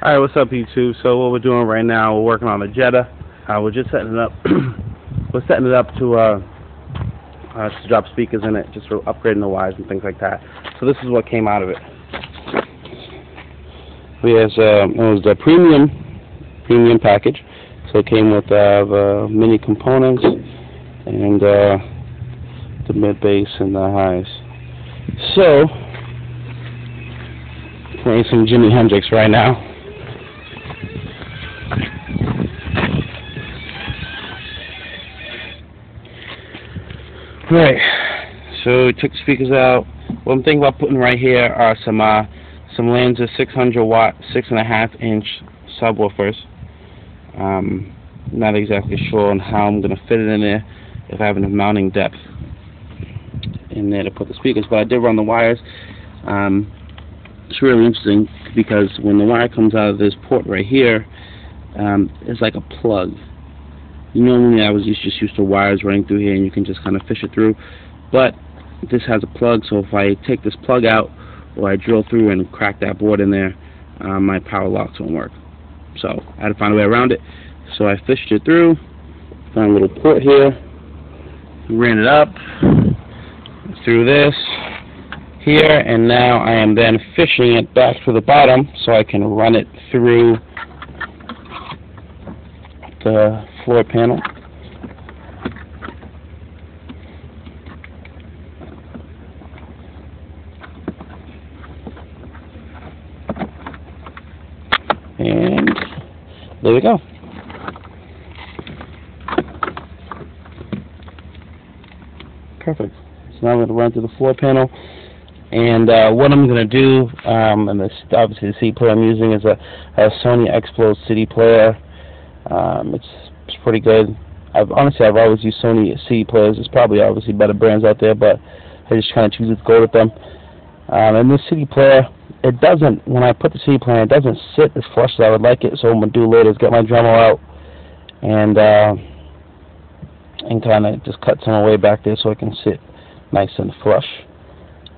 Alright, what's up YouTube? So what we're doing right now, we're working on the Jetta. We're just setting it up. We're setting it up to drop speakers in it, just for upgrading the wires and things like that. So this is what came out of it. It was the premium package. So it came with the mini components and the mid bass and the highs. So playing some Jimi Hendrix right now. Right, so we took the speakers out. What I'm thinking about putting right here are some Lanza 600 watt, 6.5 inch subwoofers. Not exactly sure on how I'm going to fit it in there, if I have enough mounting depth in there to put the speakers, but I did run the wires. It's really interesting because when the wire comes out of this port right here, it's like a plug. Normally I was just used to wires running through here and you can just kind of fish it through, but this has a plug, so if I take this plug out or I drill through and crack that board in there, my power locks won't work. So I had to find a way around it. So I fished it through, found a little port here, ran it up through this here, and now I am then fishing it back to the bottom so I can run it through the floor panel. And there we go. Perfect. So now I'm going to run through the floor panel. And what I'm going to do, and this, obviously the CD player I'm using is a Sony Explode CD player. It's pretty good. I've always used Sony CD players. There's probably obviously better brands out there, but I just kind of choose to go with them. And this CD player, it doesn't, when I put the CD player in, it doesn't sit as flush as I would like it. So what I'm going to do later is get my Dremel out and kind of just cut some away back there so it can sit nice and flush.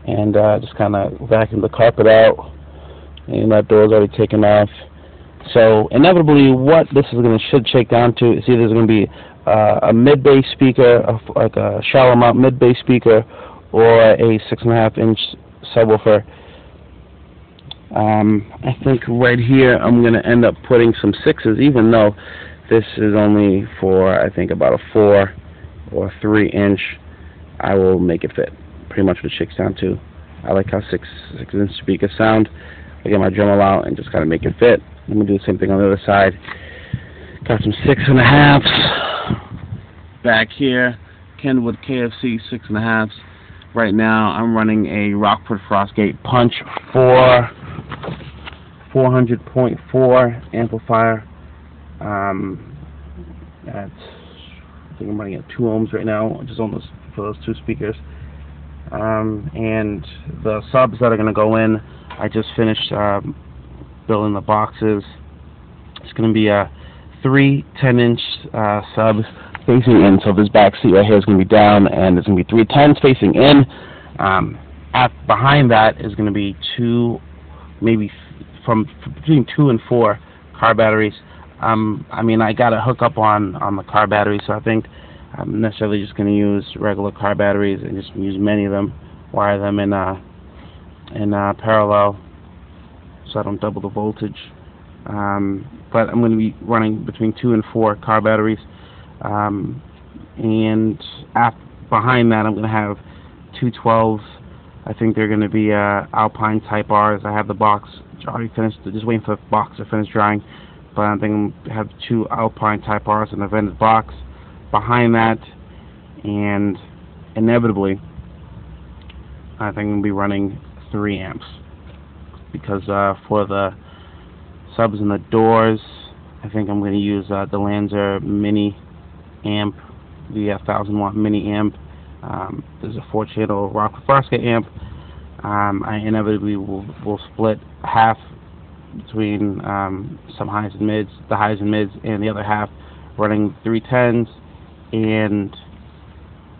And just kind of vacuum the carpet out, and that door's already taken off. So inevitably, what this is should shake down to is either there's going to be a mid-bass speaker, like a shallow mount mid-bass speaker, or a 6.5 inch subwoofer. I think right here I'm going to end up putting some 6s, even though this is only for I think about a 4 or 3 inch. I will make it fit. Pretty much what it shakes down to. I like how 6 inch speakers sound. I get my Dremel out and just kind of make it fit. I'm going to do the same thing on the other side. Got some 6.5s back here. Kenwood KFC 6.5s. Right now I'm running a Rockford Frostgate Punch 400.4 amplifier. I think I'm running at 2 ohms right now, just almost for those 2 speakers. And the subs that are going to go in, I just finished building the boxes. It's going to be 3 10-inch subs facing in, so this back seat right here is going to be down, and there's going to be 3 10s facing in. Behind that is going to be 2, maybe between 2 and 4 car batteries. I mean, I got to hook up on the car batteries, so I think I'm necessarily just going to use regular car batteries and just use many of them, wire them in parallel so I don't double the voltage. But I'm going to be running between 2 and 4 car batteries, and behind that I'm going to have 2 12s. I think they're going to be Alpine Type R's. I have the box already finished, just waiting for the box to finish drying, but I think I'm going to have 2 Alpine Type R's in a vented box behind that, and inevitably I think I'm going to be running 3 amps because for the subs and the doors I think I'm going to use the Lanza mini amp, the 1000 watt mini amp. There's a 4-channel Rockford Frostgate amp. I inevitably will split half between some highs and mids, and the other half running 3 10s, and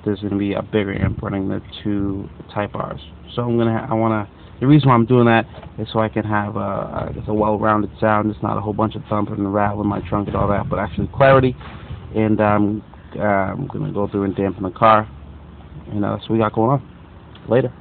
there's going to be a bigger amp running the 2 Type R's. So I want to The reason why I'm doing that is so I can have I guess a well-rounded sound. It's not a whole bunch of thumping and rattling in my trunk and all that, but actually clarity. And I'm gonna go through and dampen the car, and that's what we got going on. Later.